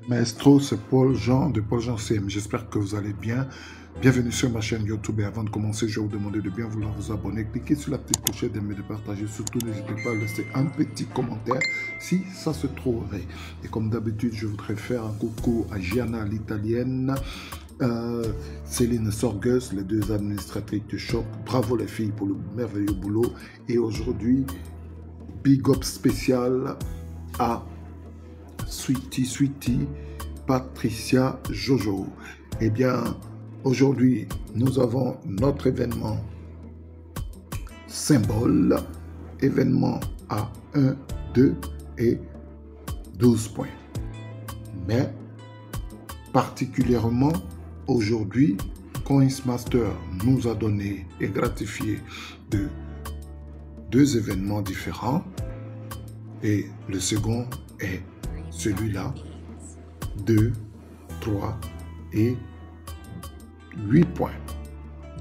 Maestro, c'est Paul Jean de Paul Jean CM. J'espère que vous allez bien. Bienvenue sur ma chaîne YouTube. Et avant de commencer, je vais vous demander de bien vouloir vous abonner. Cliquez sur la petite clochette, d'aimer, de partager. Surtout, n'hésitez pas à laisser un petit commentaire si ça se trouverait. Et comme d'habitude, je voudrais faire un coucou à Gianna l'italienne, Céline Sorgus, les deux administratrices de choc. Bravo les filles pour le merveilleux boulot. Et aujourd'hui, big up spécial à Sweetie, Patricia Jojo. Eh bien, aujourd'hui, nous avons notre événement symbole, événement à 1, 2 et 12 points. Mais, particulièrement aujourd'hui, CoinsMaster nous a donné et gratifié de 2 événements différents. Et le second est celui-là, 2, 3 et 8 points.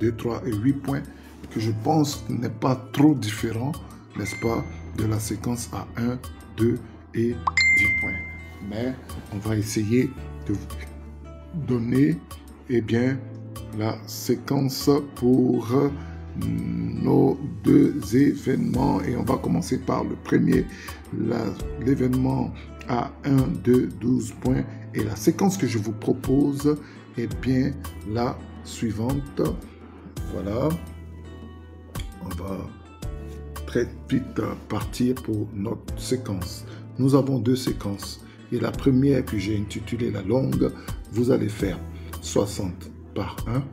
2, 3 et 8 points que je pense n'est pas trop différent, n'est-ce pas, de la séquence à 1, 2 et 10 points. Mais on va essayer de vous donner, eh bien, la séquence pour nos 2 événements. Et on va commencer par le premier, l'événement à 1, 2, 12 points. Et la séquence que je vous propose est bien la suivante. Voilà. On va très vite partir pour notre séquence. Nous avons 2 séquences. Et la première que j'ai intitulée la longue, vous allez faire 60 par 1,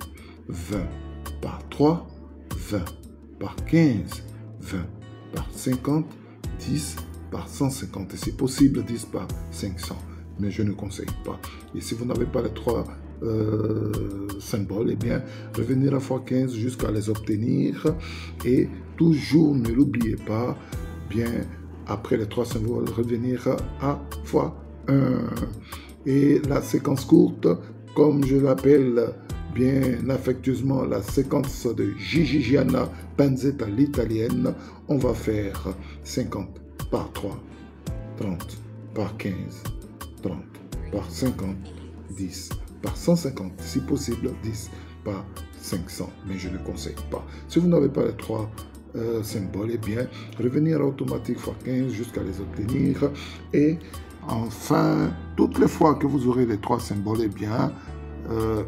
20 par 3, 20 par 15, 20 par 50, 10 par 150 et si possible 10 par 500, mais je ne conseille pas. Et si vous n'avez pas les 3 symboles, eh bien revenir à x15 jusqu'à les obtenir. Et toujours ne l'oubliez pas, bien après les 3 symboles, revenir à x1. Et la séquence courte, comme je l'appelle bien affectueusement la séquence de Gianna Panzetta l'italienne, on va faire 50 par 3, 30 par 15, 30 par 50, 10 par 150, si possible 10 par 500, mais je ne conseille pas. Si vous n'avez pas les 3 symboles, eh bien revenir à automatique x15 jusqu'à les obtenir. Et enfin, toutes les fois que vous aurez les 3 symboles, eh bien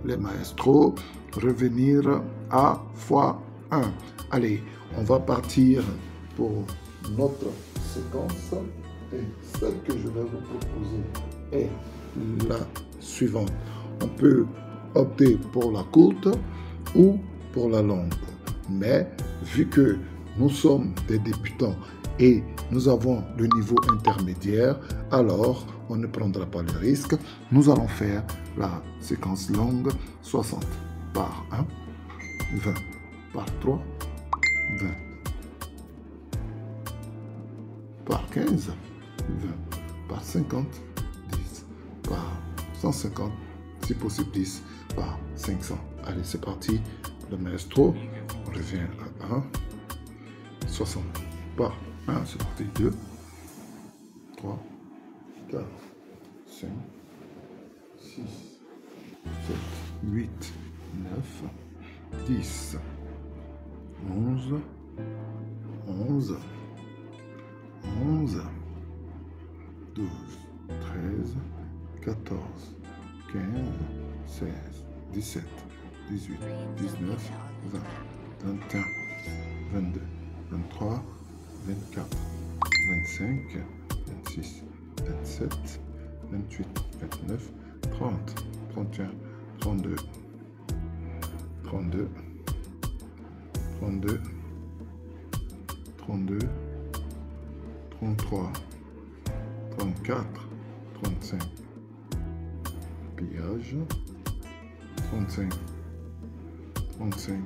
les maestros, revenir à x1. Allez, on va partir pour notre séquence. Et celle que je vais vous proposer est la suivante. On peut opter pour la courte ou pour la longue. Mais vu que nous sommes des débutants et nous avons le niveau intermédiaire, alors on ne prendra pas le risque. Nous allons faire la séquence longue, 60 par 1, 20 par 3, 20 par 15, 20 par 50, 10 par 150, si possible 10 par 500. Allez, c'est parti. Le maestro, on revient à 1, 60 par 1, c'est parti, 2, 3, 4, 5, 6, 7, 8, 9, 10, 11, 11, 11, 12, 13, 14, 15, 16, 17, 18, 19, 20, 21, 22, 23, 24, 25, 26, 27, 28, 29, 30, 31, 32, 32, 32, 32, 33, 34, 35, pillage, 35, 35,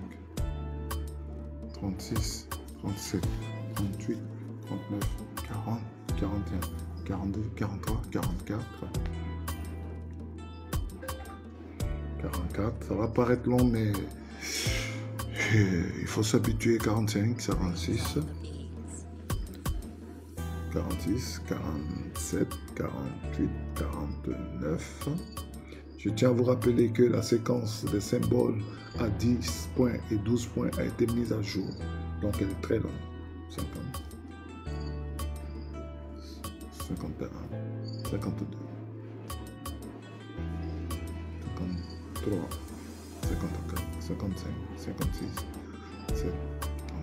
36, 37, 38, 39, 40, 41, 42, 43, 44, 44, ça va paraître long, mais il faut s'habituer. 45, 46, 46, 47, 48, 49. Je tiens à vous rappeler que la séquence des symboles à 10 points et 12 points a été mise à jour. Donc elle est très longue. 50, 51, 52, 53, 54, 55, 56, 7,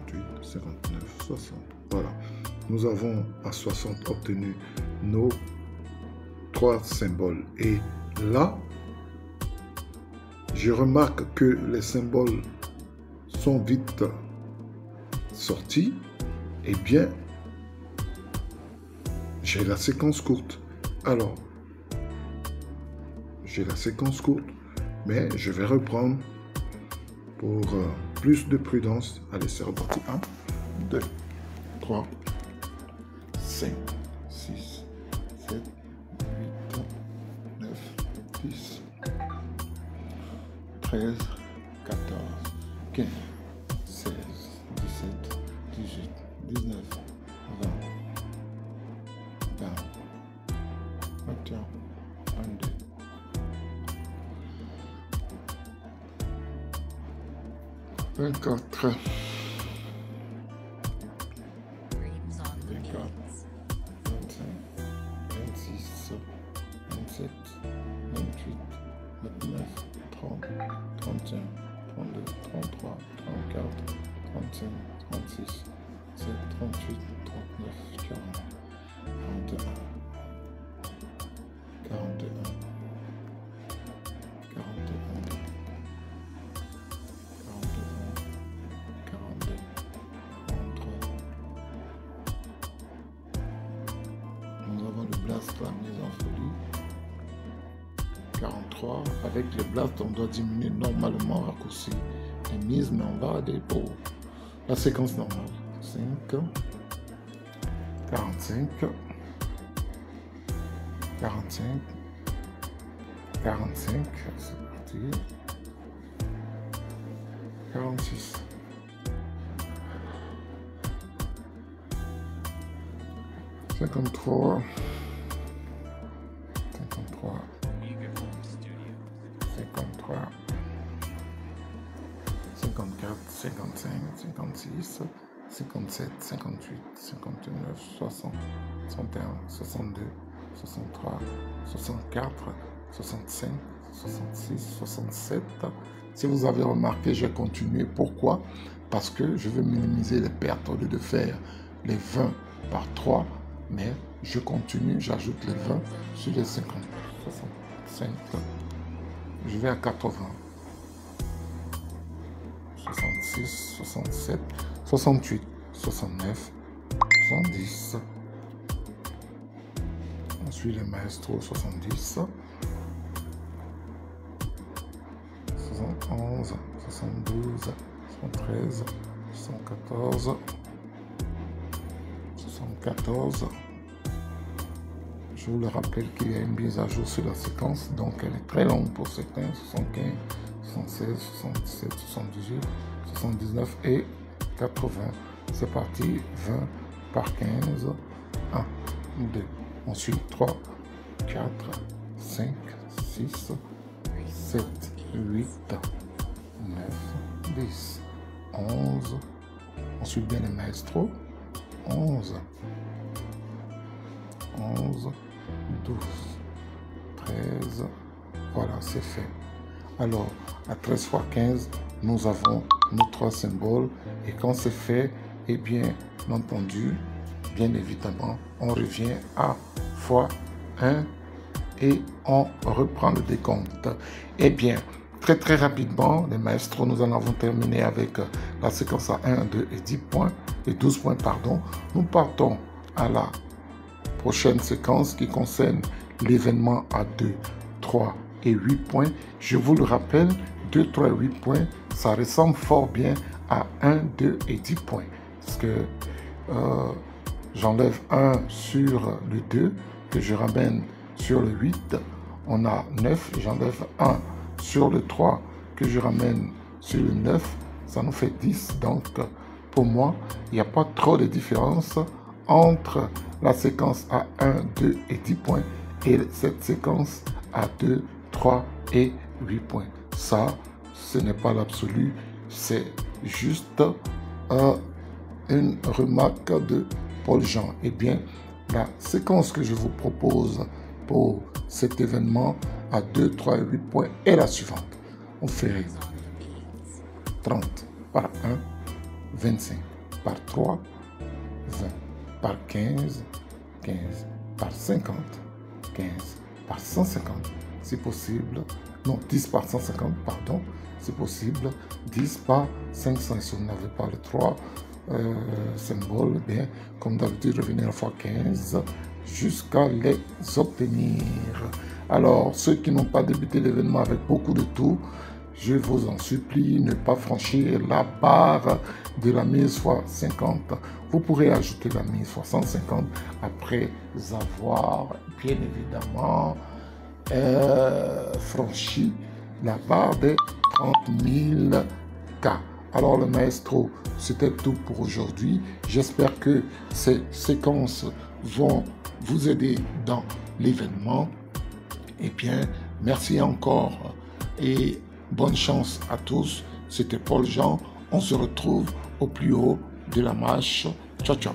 38, 59, 60. Voilà. Nous avons à 60 obtenu nos 3 symboles. Et là, je remarque que les symboles sont vite sortis. Eh bien, j'ai la séquence courte. Alors, j'ai la séquence courte, mais je vais reprendre pour plus de prudence. Allez, c'est reparti. 1, 2, 3, 5, 6, 7, 8, 9, 10, 13, 14, 15, 16, 17, 18, 19, 20, 21, 22, 24, 27, 28, 29, 30, 31, 32, 33, 34, 35, 36, 7, 38, 39, 40, 41, 42, 43. Nous avons le blast la mise en folie. 43. Avec le blast, on doit diminuer normalement, raccourcir les mises, mais on va aller pour la séquence normale. 5, 45, 45, 45, c'est parti. 46. 53, 53, 53, 54, 55, 56, 57, 58, 59, 60, 61, 62, 63, 64, 65, 66, 67. Si vous avez remarqué, j'ai continué. Pourquoi? Parce que je veux minimiser les pertes au lieu de faire les 20 par 3. Mais je continue, j'ajoute les 20 sur les 50, 65, je vais à 80, 66, 67, 68, 69, 70. Ensuite les maestros 70, 71, 72, 73, 74. 74. Je vous le rappelle qu'il y a une mise à jour sur la séquence, donc elle est très longue pour certains. 75, 76, 77, 78, 79 et 80. C'est parti. 20 par 15. 1, 2. Ensuite 3, 4, 5, 6, 7, 8, 9, 10, 11. Ensuite bien les maestros. 11, 12, 13, voilà, c'est fait. Alors, à 13 fois 15, nous avons nos 3 symboles. Et quand c'est fait, eh bien entendu, bien évidemment, on revient à fois 1 et on reprend le décompte. Eh bien, très rapidement, les maestros, nous en avons terminé avec la séquence à 1, 2 et 10 points. Et 12 points, pardon. Nous partons à la prochaine séquence qui concerne l'événement à 2, 3 et 8 points. Je vous le rappelle, 2, 3 et 8 points, ça ressemble fort bien à 1, 2 et 10 points. Parce que j'enlève 1 sur le 2, que je ramène sur le 8. On a 9, j'enlève 1 sur le 3, que je ramène sur le 9. Ça nous fait 10, donc... Pour moi, il n'y a pas trop de différence entre la séquence à 1, 2 et 10 points et cette séquence à 2, 3 et 8 points. Ça, ce n'est pas l'absolu, c'est juste une remarque de Paul Jean. Eh bien, la séquence que je vous propose pour cet événement à 2, 3 et 8 points est la suivante. On ferait 30 par 1, 25 par 3, 20 par 15, 15 par 50, 15 par 150, si possible. Non, 10 par 150, pardon, c'est possible. 10 par 500, si on n'avait pas le 3 symboles, bien, comme d'habitude, revenir à fois 15 jusqu'à les obtenir. Alors, ceux qui n'ont pas débuté l'événement avec beaucoup de tours, je vous en supplie, ne pas franchir la barre de la mise fois 50. Vous pourrez ajouter la mise fois 150 après avoir, bien évidemment, franchi la barre des 30 000 cas. Alors le maestro, c'était tout pour aujourd'hui. J'espère que ces séquences vont vous aider dans l'événement. Eh bien, merci encore et bonne chance à tous. C'était Paul Jean. On se retrouve au plus haut de la marche. Ciao, ciao.